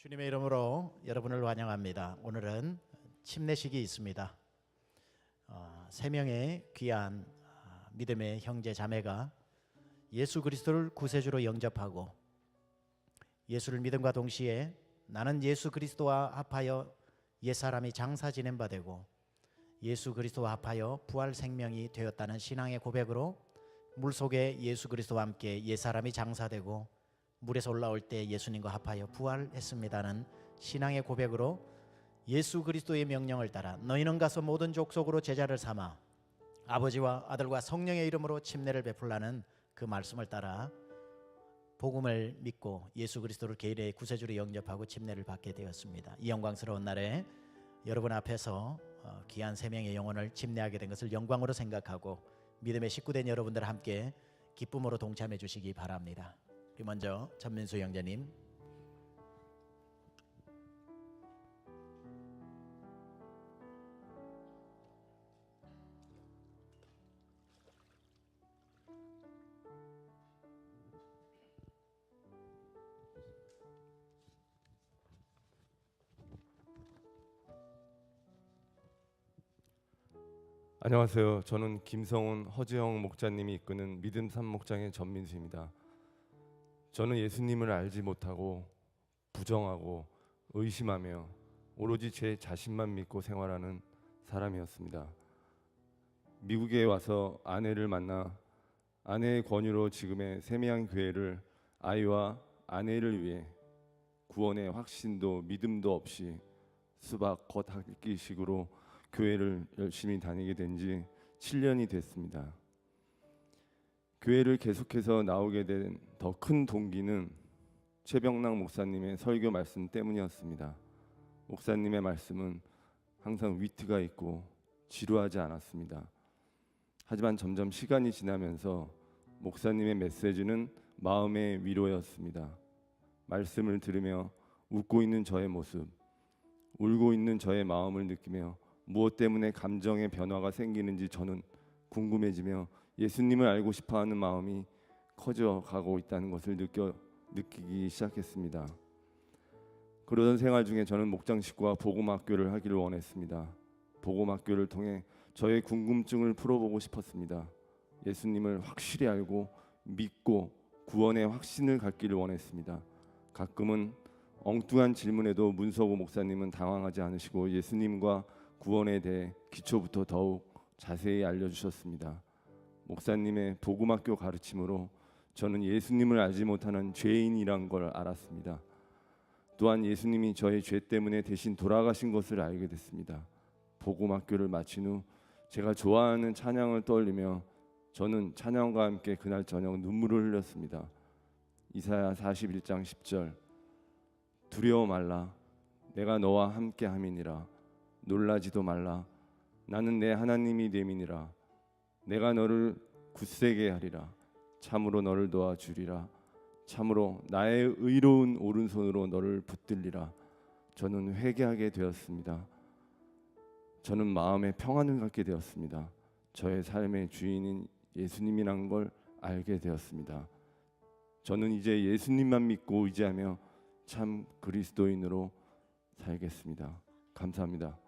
주님의 이름으로 여러분을 환영합니다. 오늘은 침례식이 있습니다. 세 명의 귀한 믿음의 형제 자매가 예수 그리스도를 구세주로 영접하고 예수를 믿음과 동시에 나는 예수 그리스도와 합하여 옛사람이 장사 지낸 바 되고 예수 그리스도와 합하여 부활 생명이 되었다는 신앙의 고백으로 물속에 예수 그리스도와 함께 옛사람이 장사되고 물에서 올라올 때 예수님과 합하여 부활했습니다는 신앙의 고백으로 예수 그리스도의 명령을 따라 너희는 가서 모든 족속으로 제자를 삼아 아버지와 아들과 성령의 이름으로 침례를 베풀라는 그 말씀을 따라 복음을 믿고 예수 그리스도를 개인의 구세주로 영접하고 침례를 받게 되었습니다. 이 영광스러운 날에 여러분 앞에서 귀한 세 명의 영혼을 침례하게 된 것을 영광으로 생각하고 믿음의 식구된 여러분들 함께 기쁨으로 동참해 주시기 바랍니다. 우리 먼저 전민수 형제님. 안녕하세요. 저는 김성훈, 허지영 목자님이 이끄는 믿음 산목장의 전민수입니다. 저는 예수님을 알지 못하고 부정하고 의심하며 오로지 제 자신만 믿고 생활하는 사람이었습니다. 미국에 와서 아내를 만나 아내의 권유로 지금의 세미한 교회를 아이와 아내를 위해 구원의 확신도 믿음도 없이 수박 겉핥기식으로 교회를 열심히 다니게 된 지 7년이 됐습니다. 교회를 계속해서 나오게 된 더 큰 동기는 최병락 목사님의 설교 말씀 때문이었습니다. 목사님의 말씀은 항상 위트가 있고 지루하지 않았습니다. 하지만 점점 시간이 지나면서 목사님의 메시지는 마음의 위로였습니다. 말씀을 들으며 웃고 있는 저의 모습, 울고 있는 저의 마음을 느끼며 무엇 때문에 감정의 변화가 생기는지 저는 궁금해지며 예수님을 알고 싶어하는 마음이 커져가고 있다는 것을 느끼기 시작했습니다. 그러던 생활 중에 저는 목장 식구와 복음학교를 하기를 원했습니다. 복음학교를 통해 저의 궁금증을 풀어보고 싶었습니다. 예수님을 확실히 알고 믿고 구원의 확신을 갖기를 원했습니다. 가끔은 엉뚱한 질문에도 문서고 목사님은 당황하지 않으시고 예수님과 구원에 대해 기초부터 더욱 자세히 알려주셨습니다. 목사님의 복음학교 가르침으로 저는 예수님을 알지 못하는 죄인이란 걸 알았습니다. 또한 예수님이 저의 죄 때문에 대신 돌아가신 것을 알게 됐습니다. 복음학교를 마친 후 제가 좋아하는 찬양을 떠올리며 저는 찬양과 함께 그날 저녁 눈물을 흘렸습니다. 이사야 41장 10절 두려워 말라 내가 너와 함께 함이니라 놀라지도 말라 나는 내 하나님이 됨이니라 내가 너를 굳세게 하리라 참으로 너를 도와주리라 참으로 나의 의로운 오른손으로 너를 붙들리라. 저는 회개하게 되었습니다. 저는 마음에 평안을 갖게 되었습니다. 저의 삶의 주인인 예수님이란 걸 알게 되었습니다. 저는 이제 예수님만 믿고 의지하며 참 그리스도인으로 살겠습니다. 감사합니다.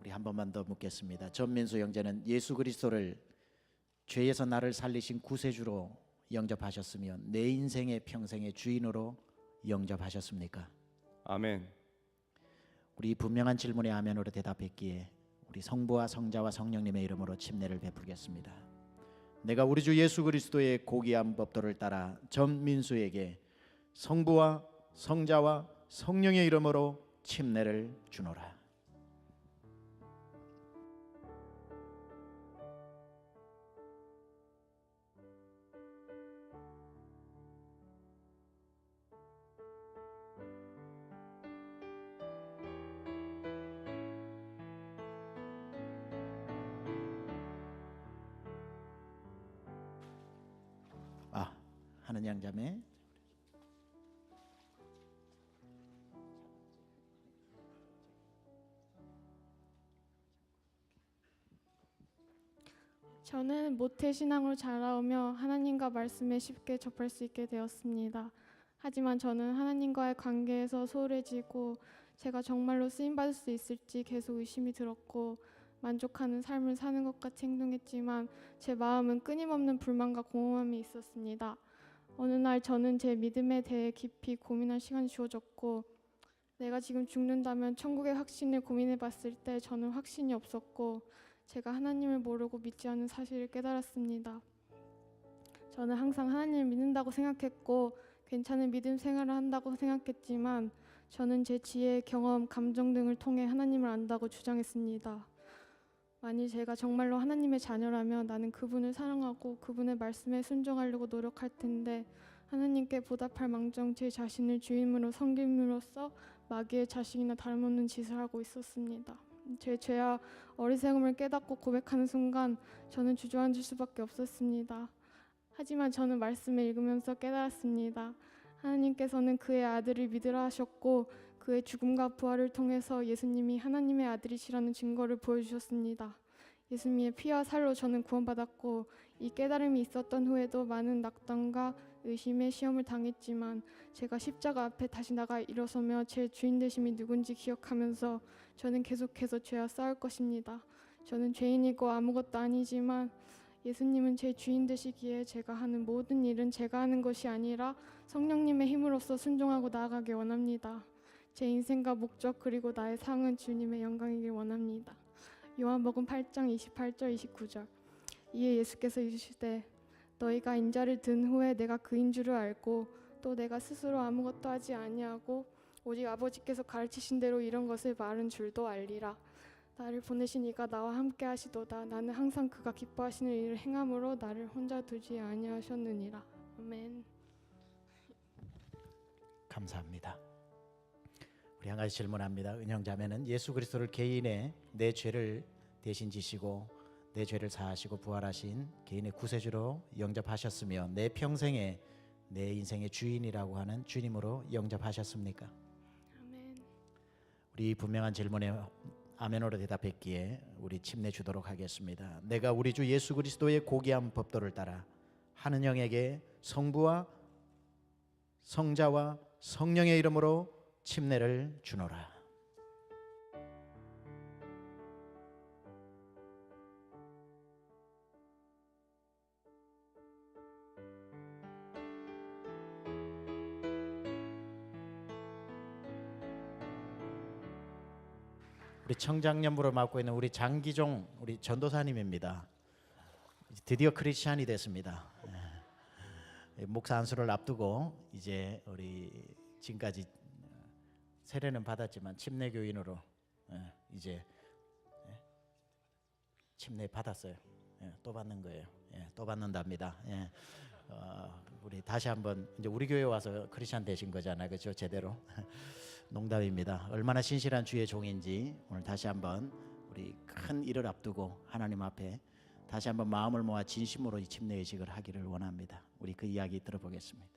우리 한 번만 더 묻겠습니다. 전민수 형제는 예수 그리스도를 죄에서 나를 살리신 구세주로 영접하셨으면 내 인생의 평생의 주인으로 영접하셨습니까? 아멘. 우리 분명한 질문에 아멘으로 대답했기에 우리 성부와 성자와 성령님의 이름으로 침례를 베풀겠습니다. 내가 우리 주 예수 그리스도의 고귀한 법도를 따라 전민수에게 성부와 성자와 성령의 이름으로 침례를 주노라. 하는 양자매. 저는 모태신앙으로 자라오며 하나님과 말씀에 쉽게 접할 수 있게 되었습니다. 하지만 저는 하나님과의 관계에서 소홀해지고 제가 정말로 쓰임받을 수 있을지 계속 의심이 들었고 만족하는 삶을 사는 것 같이 행동했지만 제 마음은 끊임없는 불만과 공허함이 있었습니다. 어느 날 저는 제 믿음에 대해 깊이 고민할 시간이 주어졌고 내가 지금 죽는다면 천국의 확신을 고민해 봤을 때 저는 확신이 없었고 제가 하나님을 모르고 믿지 않는 사실을 깨달았습니다. 저는 항상 하나님을 믿는다고 생각했고 괜찮은 믿음 생활을 한다고 생각했지만 저는 제 지혜, 경험, 감정 등을 통해 하나님을 안다고 주장했습니다. 만일 제가 정말로 하나님의 자녀라면 나는 그분을 사랑하고 그분의 말씀에 순종하려고 노력할 텐데 하나님께 보답할 망정 제 자신을 주임으로 섬김으로써 마귀의 자식이나 다름없는 짓을 하고 있었습니다. 제 죄와 어리석음을 깨닫고 고백하는 순간 저는 주저앉을 수밖에 없었습니다. 하지만 저는 말씀을 읽으면서 깨달았습니다. 하나님께서는 그의 아들을 믿으라 하셨고 그의 죽음과 부활을 통해서 예수님이 하나님의 아들이시라는 증거를 보여주셨습니다. 예수님의 피와 살로 저는 구원받았고 이 깨달음이 있었던 후에도 많은 낙담과 의심의 시험을 당했지만 제가 십자가 앞에 다시 나가 일어서며 제 주인 되심이 누군지 기억하면서 저는 계속해서 죄와 싸울 것입니다. 저는 죄인이고 아무것도 아니지만 예수님은 제 주인 되시기에 제가 하는 모든 일은 제가 하는 것이 아니라 성령님의 힘으로써 순종하고 나아가길 원합니다. 제 인생과 목적 그리고 나의 상은 주님의 영광이길 원합니다. 요한복음 8장 28절 29절. 이에 예수께서 이르시되 너희가 인자를 든 후에 내가 그인 줄을 알고 또 내가 스스로 아무것도 하지 아니하고 오직 아버지께서 가르치신 대로 이런 것을 말한 줄도 알리라. 나를 보내신 이가 나와 함께 하시도다. 나는 항상 그가 기뻐하시는 일을 행함으로 나를 혼자 두지 아니하셨느니라. 아멘. 감사합니다. 우리 한 가지 질문합니다. 은영자매는 예수 그리스도를 개인의 내 죄를 대신 지시고 내 죄를 사하시고 부활하신 개인의 구세주로 영접하셨으며 내 평생에 내 인생의 주인이라고 하는 주님으로 영접하셨습니까? 아멘. 우리 분명한 질문에 아멘으로 대답했기에 우리 침례 주도록 하겠습니다. 내가 우리 주 예수 그리스도의 고귀한 법도를 따라 하는 영에게 성부와 성자와 성령의 이름으로 침례를 주노라. 우리 청장년부를 맡고 있는 우리 장기종 우리 전도사님입니다. 드디어 크리스찬이 됐습니다. 목사 안수를 앞두고 이제 우리 지금까지 세례는 받았지만 침례교인으로 이제 침례 받았어요. 또 받는 거예요. 또 받는답니다. 우리 다시 한번 이제 우리 교회 와서 크리스찬 되신 거잖아요, 그렇죠? 제대로. 농담입니다. 얼마나 신실한 주의 종인지 오늘 다시 한번 우리 큰 일을 앞두고 하나님 앞에 다시 한번 마음을 모아 진심으로 이 침례의식을 하기를 원합니다. 우리 그 이야기 들어보겠습니다.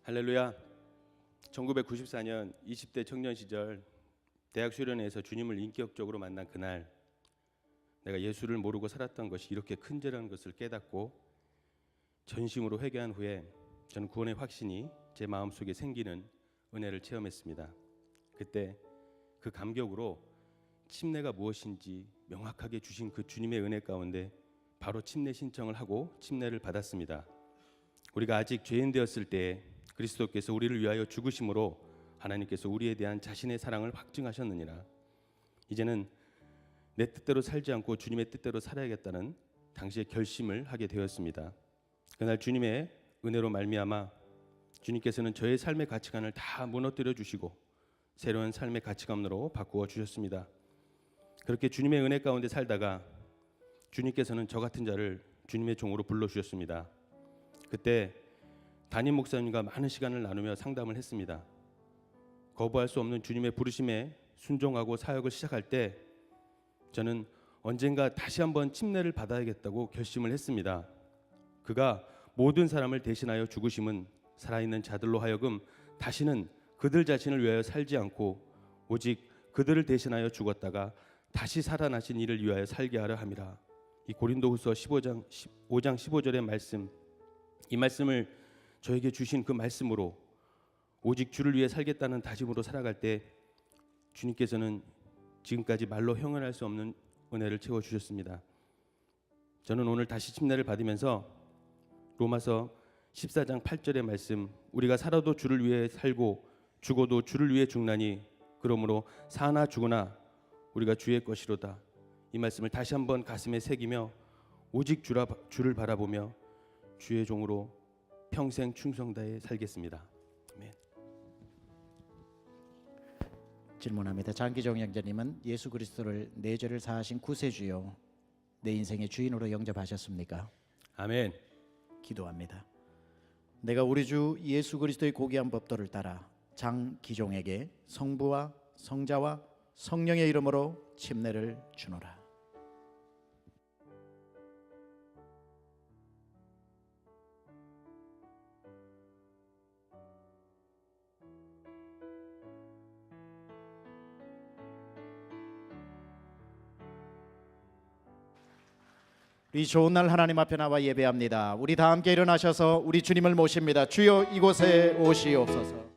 할렐루야. 1994년 20대 청년 시절 대학 수련회에서 주님을 인격적으로 만난 그날 내가 예수를 모르고 살았던 것이 이렇게 큰 죄라는 것을 깨닫고 전심으로 회개한 후에 저는 구원의 확신이 제 마음속에 생기는 은혜를 체험했습니다. 그때 그 감격으로 침례가 무엇인지 명확하게 주신 그 주님의 은혜 가운데 바로 침례 신청을 하고 침례를 받았습니다. 우리가 아직 죄인 되었을 때 그리스도께서 우리를 위하여 죽으심으로 하나님께서 우리에 대한 자신의 사랑을 확증하셨느니라. 이제는 내 뜻대로 살지 않고 주님의 뜻대로 살아야겠다는 당시의 결심을 하게 되었습니다. 그날 주님의 은혜로 말미암아 주님께서는 저의 삶의 가치관을 다 무너뜨려 주시고 새로운 삶의 가치관으로 바꾸어 주셨습니다. 그렇게 주님의 은혜 가운데 살다가 주님께서는 저 같은 자를 주님의 종으로 불러주셨습니다. 그때 담임 목사님과 많은 시간을 나누며 상담을 했습니다. 거부할 수 없는 주님의 부르심에 순종하고 사역을 시작할 때 저는 언젠가 다시 한번 침례를 받아야겠다고 결심을 했습니다. 그가 모든 사람을 대신하여 죽으심은 살아있는 자들로 하여금 다시는 그들 자신을 위하여 살지 않고 오직 그들을 대신하여 죽었다가 다시 살아나신 이를 위하여 살게 하려 함이라. 이 고린도후서 5장 15절의 말씀, 이 말씀을 저에게 주신 그 말씀으로 오직 주를 위해 살겠다는 다짐으로 살아갈 때 주님께서는 지금까지 말로 형언할 수 없는 은혜를 채워 주셨습니다. 저는 오늘 다시 침례를 받으면서 로마서 14장 8절의 말씀, 우리가 살아도 주를 위해 살고 죽어도 주를 위해 죽나니 그러므로 사나 죽으나 우리가 주의 것이로다. 이 말씀을 다시 한번 가슴에 새기며 오직 주를 바라보며 주의 종으로 평생 충성다해 살겠습니다. 아멘. 질문합니다. 장기종 형제님은 예수 그리스도를 내 죄를 사하신 구세주요 내 인생의 주인으로 영접하셨습니까? 아멘. 기도합니다. 내가 우리 주 예수 그리스도의 고귀한 법도를 따라 장기종에게 성부와 성자와 성령의 이름으로 침례를 주노라. 이 좋은 날 하나님 앞에 나와 예배합니다. 우리 다 함께 일어나셔서 우리 주님을 모십니다. 주여 이곳에 오시옵소서.